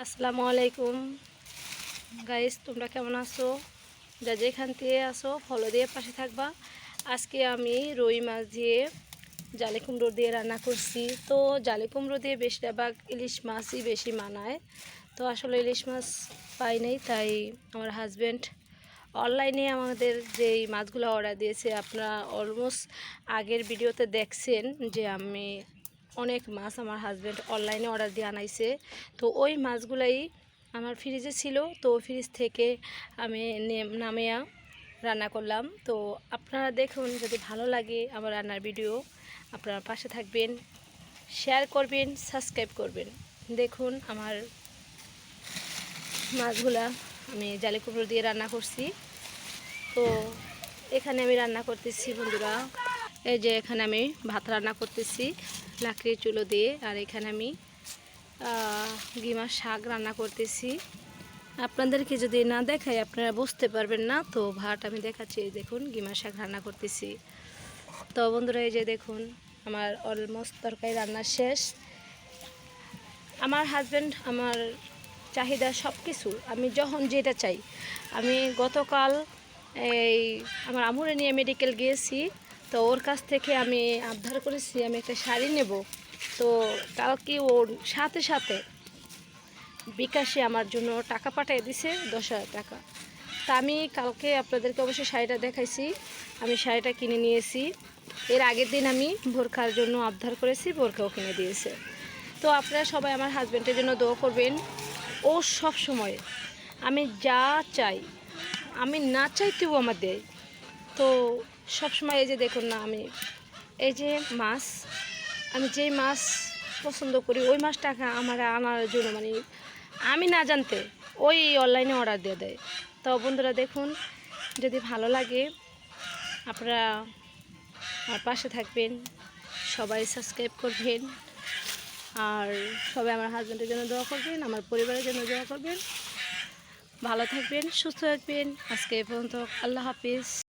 আসসালামু আলাইকুম গাইস, তোমরা কেমন আছো? যা যেখান থেকে আসো ফলো দিয়ে পাশে থাকবা। আজকে আমি রুই মাছ দিয়ে জালি কুমড়ো দিয়ে রান্না করছি। তো জালি কুমড়ো দিয়ে বেশিরভাগ ইলিশ মাছই বেশি মানায়। তো আসলে ইলিশ মাছ পাই নাই, তাই আমার হাজব্যান্ড অনলাইনে আমাদের যেই মাছগুলো অর্ডার দিয়েছে, আপনারা অলমোস্ট আগের ভিডিওতে দেখছেন যে আমি অনেক মাছ আমার হাজব্যান্ড অনলাইনে অর্ডার দিয়ে আনাইছে। তো ওই মাছগুলাই আমার ফ্রিজে ছিল, তো ফ্রিজ থেকে আমি নামিয়া রান্না করলাম। তো আপনারা দেখুন, যদি ভালো লাগে আমার রান্নার ভিডিও, আপনারা পাশে থাকবেন, শেয়ার করবেন, সাবস্ক্রাইব করবেন। দেখুন আমার মাছগুলা আমি জালি কুমড়ো দিয়ে রান্না করছি। তো এখানে আমি রান্না করতেছি বন্ধুরা, এই যে এখানে আমি ভাত রান্না করতেছি লাকড়ির চুলো দিয়ে, আর এখানে আমি গিমার শাক রান্না করতেছি। আপনাদেরকে যদি না দেখাই আপনারা বুঝতে পারবেন না, তো ভাত আমি দেখাচ্ছি। দেখুন গিমার শাক রান্না করতেছি। তো বন্ধুরা এই যে দেখুন আমার অলমোস্ট তরকারি রান্না শেষ। আমার হাজব্যান্ড আমার চাহিদা সব কিছু, আমি যখন যেটা চাই। আমি গতকাল এই আমার আম্মুরে নিয়ে মেডিকেল গিয়েছি, তো ওর কাছ থেকে আমি আবদার করেছি আমি একটা শাড়ি নেব। তো কালকে ওর সাথে সাথে বিকাশে আমার জন্য টাকা পাঠিয়ে দিছে 10,000 টাকা। তা আমি কালকে আপনাদেরকে অবশ্যই শাড়িটা দেখাইছি, আমি শাড়িটা কিনে নিয়েছি। এর আগের দিন আমি বোরখার জন্য আবদার করেছি, বোরখাও কিনে দিয়েছে। তো আপনারা সবাই আমার হাজব্যান্ডের জন্য দোয়া করবেন। ও সব সময় আমি যা চাই, আমি না চাইতেও আমার দেয়। তো সবসময় এই যে দেখুন না, আমি এই যে মাছ, আমি যেই মাছ পছন্দ করি ওই মাছটাকে আমার আনার জন্য মানে আমি না জানতে ওই অনলাইনে অর্ডার দিয়ে দেয়। তো বন্ধুরা দেখুন, যদি ভালো লাগে আপনারা আমার পাশে থাকবেন, সবাই সাবস্ক্রাইব করবেন, আর সবাই আমার হাজব্যান্ডের জন্য দোয়া করবেন, আমার পরিবারের জন্য দোয়া করবেন। ভালো থাকবেন, সুস্থ থাকবেন। আজকে এ পর্যন্ত, আল্লাহ হাফিজ।